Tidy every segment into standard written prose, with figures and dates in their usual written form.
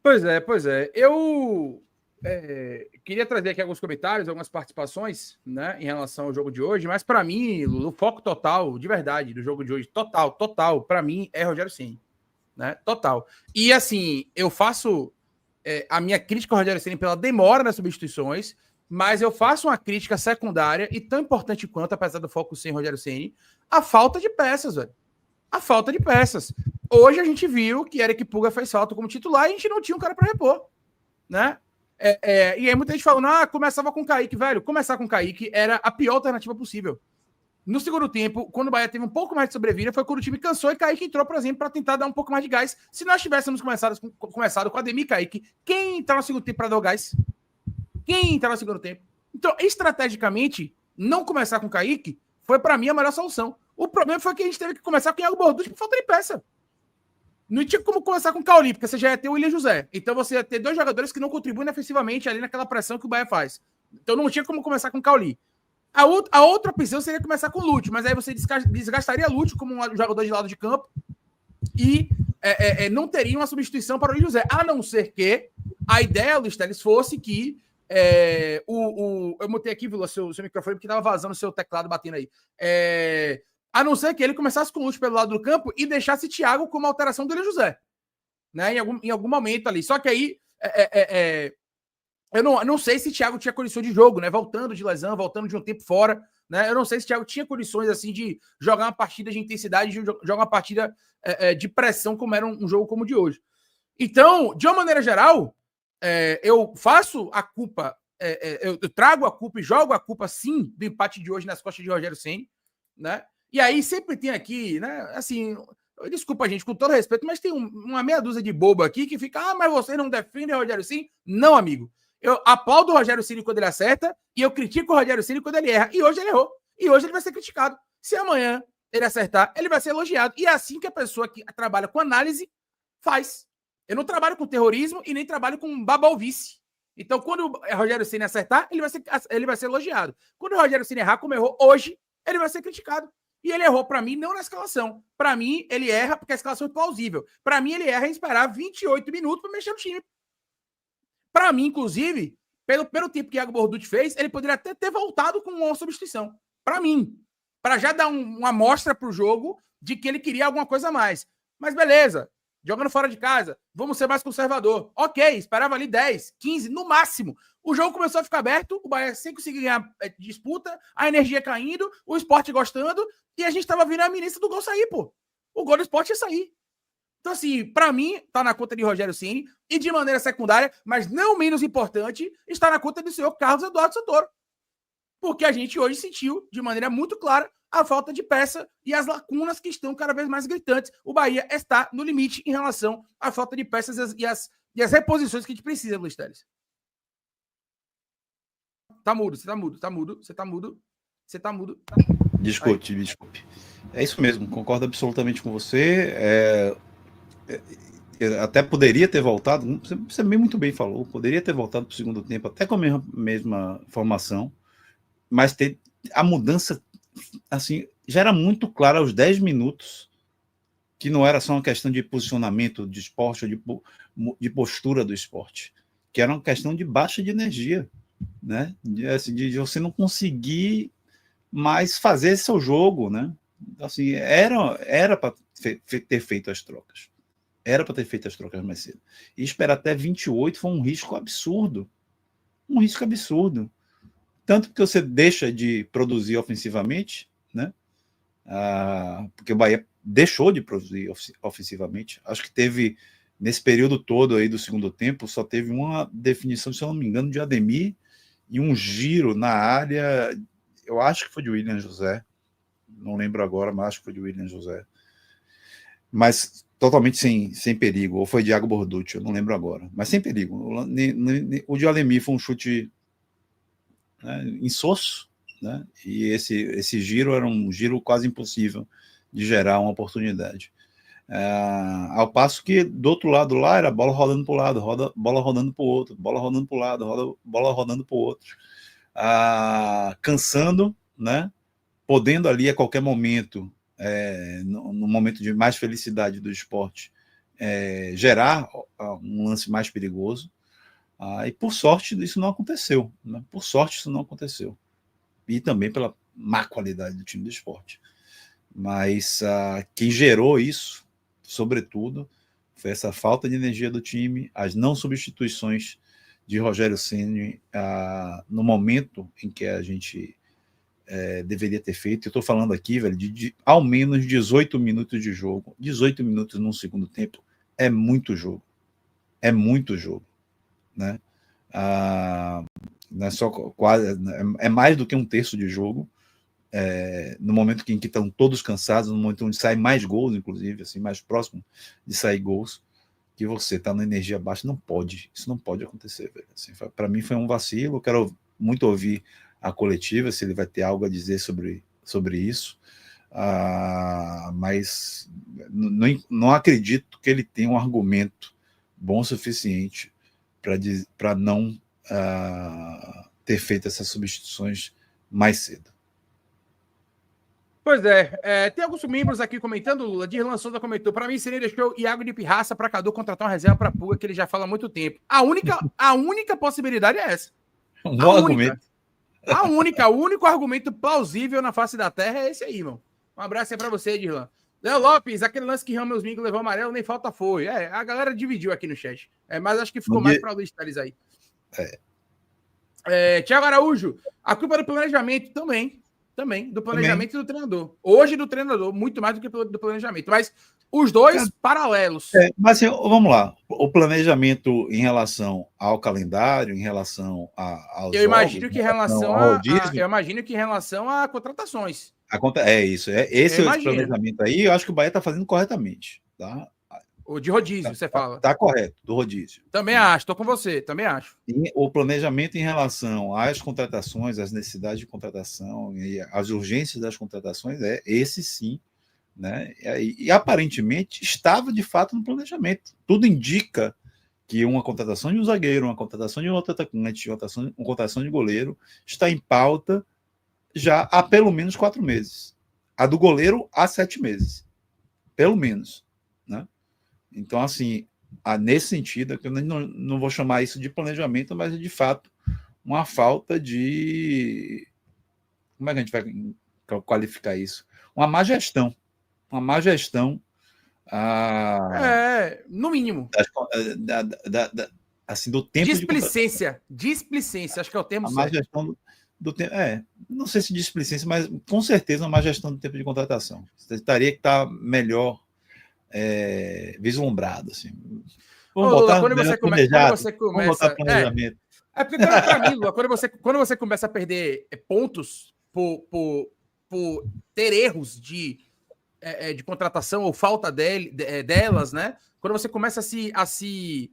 Pois é, pois é. Eu queria trazer aqui alguns comentários, algumas participações, né, em relação ao jogo de hoje, mas para mim, o foco total, de verdade, do jogo de hoje, total, para mim é Rogério Ceni, né? Total. E assim, eu faço a minha crítica ao Rogério Ceni pela demora nas substituições, mas eu faço uma crítica secundária e tão importante quanto, apesar do foco sem Rogério Ceni, a falta de peças, velho. A falta de peças. Hoje a gente viu que Eric Puga fez falta como titular e a gente não tinha um cara para repor, né? E aí muita gente falando, começava com o Kaique, velho. Começar com o Kaique era a pior alternativa possível. No segundo tempo, quando o Bahia teve um pouco mais de sobrevida, foi quando o time cansou e Kaique entrou, por exemplo, para tentar dar um pouco mais de gás. Se nós tivéssemos começado com Ademir e Kaique, quem entrar no segundo tempo para dar o gás? Quem entrar no segundo tempo? Então, estrategicamente, não começar com o Kaique foi, para mim, a melhor solução. O problema foi que a gente teve que começar com o Iago Borducci por falta de peça. Não tinha como começar com o Cauli, porque você já ia ter o William José. Então você ia ter dois jogadores que não contribuem defensivamente ali naquela pressão que o Bahia faz. Então não tinha como começar com o Cauli. A outra opção seria começar com o Lúcio, mas aí você desgastaria Lúcio como um jogador de lado de campo e não teria uma substituição para o William José. A não ser que a ideia, Luiz Teles, fosse que eu mutei aqui, Vila, seu microfone, porque estava vazando o seu teclado batendo aí. A não ser que ele começasse com o Lúcio pelo lado do campo e deixasse Thiago como alteração do William José, né? Em algum momento ali. Só que aí eu não sei se Thiago tinha condições de jogo, né? Voltando de lesão, voltando de um tempo fora, né? Eu não sei se Thiago tinha condições assim de jogar uma partida de intensidade, de jogar uma partida de pressão, como era um jogo como o de hoje. Então, de uma maneira geral, eu faço a culpa, eu trago a culpa e jogo a culpa, sim, do empate de hoje nas costas de Rogério Ceni, né? E aí sempre tem aqui, né? Assim, desculpa, gente, com todo respeito, mas tem uma meia dúzia de bobo aqui que fica, mas você não defende o Rogério Ceni? Não, amigo. Eu aplaudo o Rogério Ceni quando ele acerta e eu critico o Rogério Ceni quando ele erra. E hoje ele errou. E hoje ele vai ser criticado. Se amanhã ele acertar, ele vai ser elogiado. E é assim que a pessoa que trabalha com análise faz. Eu não trabalho com terrorismo e nem trabalho com babalvice. Então, quando o Rogério Ceni acertar, ele vai ser elogiado. Quando o Rogério Ceni errar, como errou hoje, ele vai ser criticado. E ele errou, para mim, não na escalação. Para mim, ele erra porque a escalação é plausível. Para mim, ele erra em esperar 28 minutos para mexer no time. Para mim, inclusive, pelo tipo que Iago Borducci fez, ele poderia até ter voltado com uma substituição. Para mim. Para já dar uma amostra para o jogo de que ele queria alguma coisa a mais. Mas beleza. Jogando fora de casa, vamos ser mais conservador. Ok, esperava ali 10, 15, no máximo. O jogo começou a ficar aberto, o Bahia sem conseguir ganhar disputa, a energia caindo, o Sport gostando, e a gente tava vendo a ministra do gol sair, pô. O gol do Sport ia sair. Então, assim, para mim, tá na conta de Rogério Ceni e de maneira secundária, mas não menos importante, está na conta do senhor Carlos Eduardo Santoro. Porque a gente hoje sentiu, de maneira muito clara, a falta de peça e as lacunas que estão cada vez mais gritantes. O Bahia está no limite em relação à falta de peças e as reposições que a gente precisa, Luiz Teles. Tá mudo, você tá mudo, tá mudo, você tá mudo, você tá mudo. Desculpe. É isso mesmo, concordo absolutamente com você. Até poderia ter voltado, você muito bem falou, poderia ter voltado para o segundo tempo, até com a mesma formação, mas a mudança, assim, já era muito clara aos 10 minutos, que não era só uma questão de posicionamento de esporte, ou de postura do esporte, que era uma questão de baixa de energia, né? De você não conseguir mais fazer seu jogo, né? Assim, era para ter feito as trocas. Era para ter feito as trocas mais cedo. E esperar até 28 foi um risco absurdo. Um risco absurdo. Tanto que você deixa de produzir ofensivamente, né? Porque o Bahia deixou de produzir ofensivamente. Acho que teve, nesse período todo aí do segundo tempo, só teve uma definição, se eu não me engano, de Ademir e um giro na área. Eu acho que foi de William José. Não lembro agora, mas acho que foi de William José. Mas totalmente sem perigo. Ou foi Iago Borducci, eu não lembro agora. Mas sem perigo. O de Ademir foi um chute, né, insosso, né? E esse giro era um giro quase impossível de gerar uma oportunidade. Ao passo que do outro lado lá era bola rodando para o lado, bola rodando para o outro, bola rodando para o lado, bola rodando para o outro. Cansando, né? Podendo ali a qualquer momento, no momento de mais felicidade do esporte, gerar um lance mais perigoso. E por sorte isso não aconteceu. Né? Por sorte isso não aconteceu. E também pela má qualidade do time do Sport. Mas quem gerou isso, sobretudo, foi essa falta de energia do time, as não substituições de Rogério Ceni no momento em que a gente deveria ter feito. Eu estou falando aqui, velho, de ao menos 18 minutos de jogo. 18 minutos num segundo tempo é muito jogo. É muito jogo. Né? Não é só quase, é mais do que um terço de jogo. No momento em que estão todos cansados, no momento onde sai mais gols, inclusive, assim, mais próximo de sair gols, que você está na energia baixa, não pode. Isso não pode acontecer, velho. Assim, para mim foi um vacilo. Eu quero muito ouvir a coletiva, se ele vai ter algo a dizer sobre isso. Mas não acredito que ele tenha um argumento bom o suficiente para não ter feito essas substituições mais cedo. Pois tem alguns membros aqui comentando, Lula. Dirlan Souza comentou: para mim, seria deixou Iago de Pirraça para Cadu contratar uma reserva para Puga, que ele já fala há muito tempo. A única possibilidade é essa. Bom argumento. O único argumento plausível na face da terra é esse aí, irmão. Um abraço aí para você, Dirlan. Léo Lopes, aquele lance que Ramos Mingo levou amarelo, nem falta foi. A galera dividiu aqui no chat. Mas acho que ficou mais para o Luiz Teles aí. Thiago Araújo, a culpa do planejamento também, do planejamento do treinador. Hoje do treinador, muito mais do que do planejamento. Mas os dois paralelos. Mas assim, vamos lá. O planejamento em relação ao calendário, em relação aos eu imagino que em relação a contratações. Isso. Esse planejamento aí, eu acho que o Bahia está fazendo corretamente. Tá? O de rodízio, você fala. Está correto, do rodízio. Também acho, estou com você, também acho. E o planejamento em relação às contratações, às necessidades de contratação e às urgências das contratações, esse sim. Né? E aparentemente estava de fato no planejamento. Tudo indica que uma contratação de um zagueiro, uma contratação de um outro atacante, uma contratação de goleiro está em pauta já há pelo menos 4 meses. A do goleiro há 7 meses. Pelo menos. Né? Então, assim, nesse sentido, eu não vou chamar isso de planejamento, mas de fato uma falta de... Como é que a gente vai qualificar isso? Uma má gestão. Uma má gestão. No mínimo. Assim, do tempo displicência. Displicência, acho que é o termo certo. A má gestão do tempo. Não sei se displicência, mas com certeza uma má gestão do tempo de contratação. Você teria que estar melhor vislumbrado. Assim. Vamos botar quando você começa. Planejamento. Porque para mim, Lula, quando você começa a perder pontos por ter erros de contratação ou falta delas, né? Quando você começa a se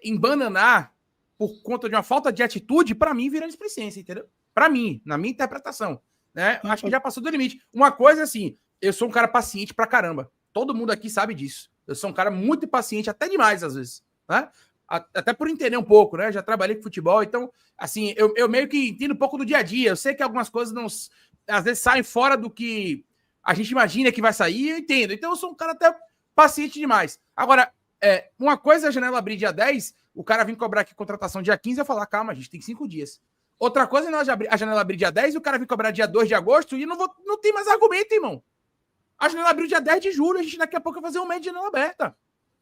embananar por conta de uma falta de atitude, para mim vira displicência, entendeu? Para mim, na minha interpretação, né? Acho que já passou do limite. Uma coisa assim, eu sou um cara paciente pra caramba. Todo mundo aqui sabe disso. Eu sou um cara muito paciente, até demais às vezes, né? Até por entender um pouco, né? Já trabalhei com futebol, então, assim, eu meio que entendo um pouco do dia a dia. Eu sei que algumas coisas às vezes saem fora do que a gente imagina que vai sair, eu entendo. Então eu sou um cara até paciente demais. Agora, uma coisa é a janela abrir dia 10, o cara vir cobrar aqui contratação dia 15 e eu falar, calma, a gente tem 5 dias. Outra coisa é a janela abrir dia 10 e o cara vir cobrar dia 2 de agosto e não tem mais argumento, irmão. A janela abriu dia 10 de julho, a gente daqui a pouco vai fazer um mês de janela aberta.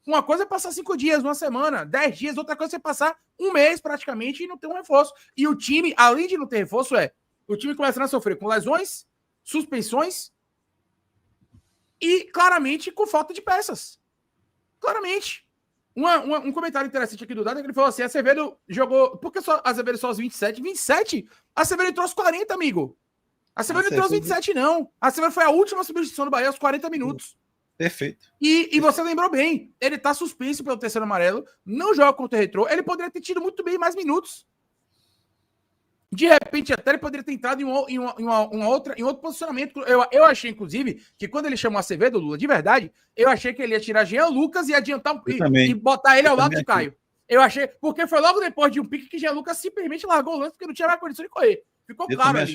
Uma coisa é passar 5 dias, uma semana, 10 dias, outra coisa é passar um mês praticamente e não ter um reforço. E o time, além de não ter reforço, o time começa a sofrer com lesões, suspensões e claramente com falta de peças. Claramente. Um comentário interessante aqui do Dado é que ele falou assim: Acevedo jogou. Por que Acevedo só os 27? 27? Acevedo entrou aos 40, amigo. Acevedo não entrou aos 27, não. Acevedo foi a última substituição do Bahia aos 40 minutos. Perfeito. E você lembrou bem, ele tá suspenso pelo terceiro amarelo, não joga contra o Retrô, ele poderia ter tido muito bem mais minutos. De repente, até ele poderia ter entrado em outro posicionamento. Eu achei, inclusive, que quando ele chamou Acevedo, Lula, de verdade, eu achei que ele ia tirar Jean Lucas e adiantar e botar ele ao lado de Caio. Eu achei, porque foi logo depois de um pique que Jean Lucas simplesmente largou o lance porque não tinha mais condição de correr. Ficou claro ali.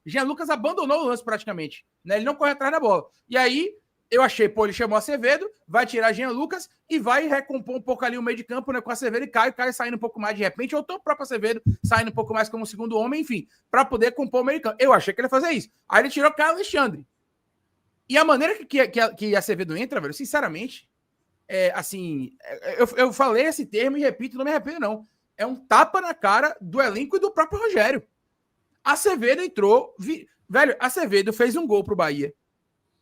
Jean Lucas abandonou o lance praticamente. Né? Ele não correu atrás da bola. E aí, Eu achei, pô, ele chamou Acevedo, vai tirar Jean Lucas e vai recompor um pouco ali o meio de campo, né, com Acevedo e Caio saindo um pouco mais de repente, ou o próprio Acevedo saindo um pouco mais como segundo homem, enfim, para poder compor o meio de campo. Eu achei que ele ia fazer isso. Aí ele tirou o Caio Alexandre. E a maneira que Acevedo entra, velho, sinceramente, eu falei esse termo e repito, não me arrependo, não. É um tapa na cara do elenco e do próprio Rogério. Acevedo entrou, velho, Acevedo fez um gol pro Bahia.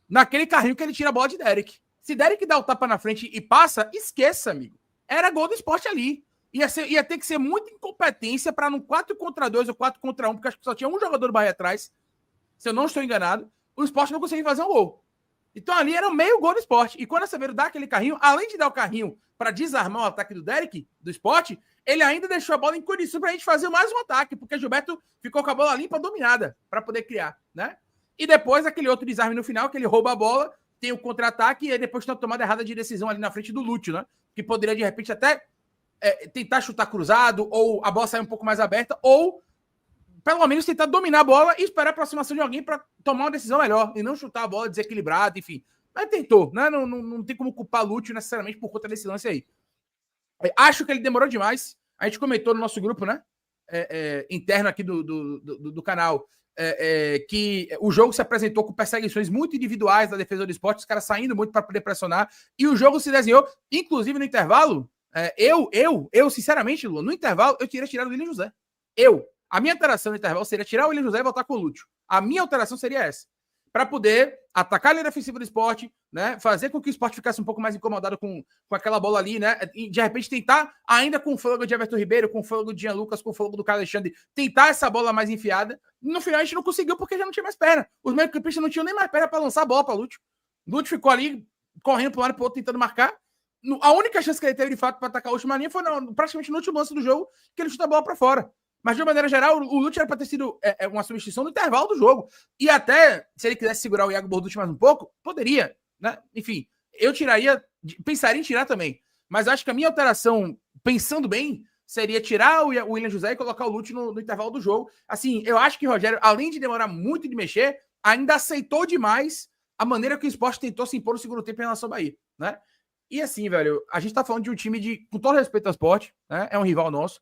Naquele carrinho que ele tira a bola de Derek. Se Derek dá o tapa na frente e passa, esqueça, amigo. Era gol do Sport ali. Ia ter que ser muita incompetência para no 4-2 ou 4-1, porque acho que só tinha um jogador do Bahia atrás. Se eu não estou enganado, o Sport não conseguia fazer um gol. Então ali era meio gol do Sport. E quando a Acevedo dá aquele carrinho, além de dar o carrinho para desarmar o ataque do Derek, do Sport, ele ainda deixou a bola em condição para a gente fazer mais um ataque, porque Gilberto ficou com a bola limpa, dominada, para poder criar, né? E depois aquele outro desarme no final, que ele rouba a bola, tem o contra-ataque e aí depois tem uma tomada errada de decisão ali na frente do Lúcio, né? Que poderia, de repente, até tentar chutar cruzado, ou a bola sair um pouco mais aberta, ou pelo menos tentar dominar a bola e esperar a aproximação de alguém para tomar uma decisão melhor, e não chutar a bola desequilibrada, enfim. Mas tentou, né? Não tem como culpar Lúcio necessariamente por conta desse lance aí. Acho que ele demorou demais. A gente comentou no nosso grupo, né? Interno aqui do canal, que o jogo se apresentou com perseguições muito individuais da defesa do Sport, os caras saindo muito para poder pressionar, e o jogo se desenhou, inclusive no intervalo. Eu sinceramente, Lula, no intervalo, eu teria tirado o William José. A minha alteração no intervalo seria tirar o William José e voltar com o Lúcio. A minha alteração seria essa. Para poder atacar a linha defensiva do Sport, né? Fazer com que o Sport ficasse um pouco mais incomodado com aquela bola ali, né? E de repente tentar, ainda com o fôlego de Everton Ribeiro, com o fôlego de Jean Lucas, com o fôlego do Caio Alexandre, tentar essa bola mais enfiada. No final a gente não conseguiu porque já não tinha mais perna. Os meio-campistas não tinham nem mais perna para lançar a bola para o Lúcio. Lúcio ficou ali correndo para um lado e para o outro tentando marcar. A única chance que ele teve de fato para atacar a última linha foi praticamente no último lance do jogo, que ele chuta a bola para fora. Mas, de uma maneira geral, o Lúcio era para ter sido uma substituição no intervalo do jogo. E até, se ele quisesse segurar o Iago Borducci mais um pouco, poderia, né? Enfim, eu pensaria em tirar também. Mas acho que a minha alteração, pensando bem, seria tirar o William José e colocar o Lúcio no intervalo do jogo. Assim, eu acho que o Rogério, além de demorar muito de mexer, ainda aceitou demais a maneira que o Sport tentou se impor no segundo tempo em relação ao Bahia, né? E assim, velho, a gente tá falando de um time com todo respeito ao Sport, né? É um rival nosso.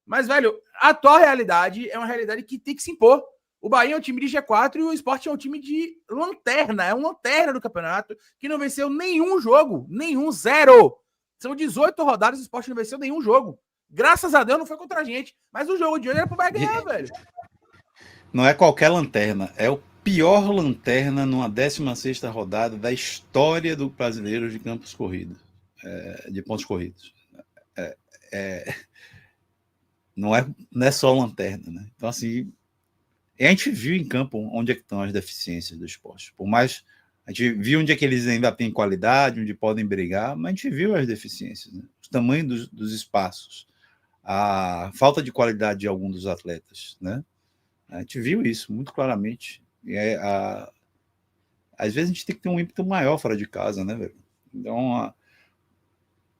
Mas, velho, a atual realidade é uma realidade que tem que se impor. O Bahia é um time de G4 e o Sport é um time de lanterna. É um lanterna do campeonato que não venceu nenhum jogo. Zero. São 18 rodadas e o Sport não venceu nenhum jogo. Graças a Deus não foi contra a gente. Mas o jogo de hoje era pro Bahia ganhar, velho. Não é qualquer lanterna. É o pior lanterna numa 16ª rodada da história do brasileiro de campos corridos. De pontos corridos. Não é só lanterna, né? Então, assim, a gente viu em campo onde é que estão as deficiências do Sport. Por mais, a gente viu onde é que eles ainda têm qualidade, onde podem brigar, mas a gente viu as deficiências, né? O tamanho dos espaços, a falta de qualidade de alguns dos atletas, né? A gente viu isso muito claramente. E às vezes a gente tem que ter um ímpeto maior fora de casa, né, velho? Então,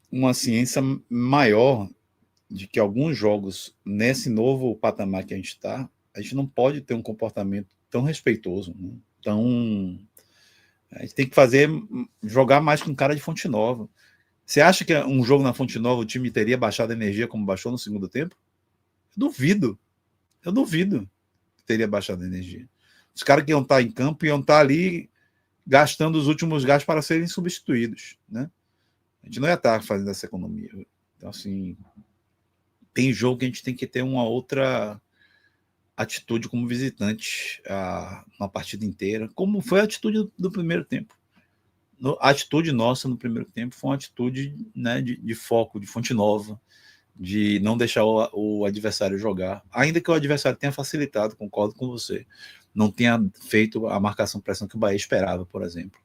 uma ciência maior de que alguns jogos, nesse novo patamar que a gente está, a gente não pode ter um comportamento tão respeitoso, né? A gente tem que jogar mais com cara de Fonte Nova. Você acha que um jogo na Fonte Nova o time teria baixado a energia como baixou no segundo tempo? Eu duvido que teria baixado a energia. Os caras que iam estar em campo iam estar ali gastando os últimos gás para serem substituídos, né? A gente não ia estar fazendo essa economia. Então, assim, tem jogo que a gente tem que ter uma outra atitude como visitante na partida inteira, como foi a atitude do primeiro tempo. A atitude nossa no primeiro tempo foi uma atitude, né, de foco, de Fonte Nova, de não deixar o adversário jogar, ainda que o adversário tenha facilitado, concordo com você, não tenha feito a marcação-pressão que o Bahia esperava, por exemplo,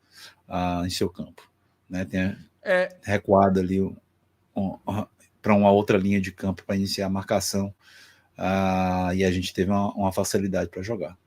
em seu campo, né, tenha recuado ali para uma outra linha de campo para iniciar a marcação, e a gente teve uma facilidade para jogar.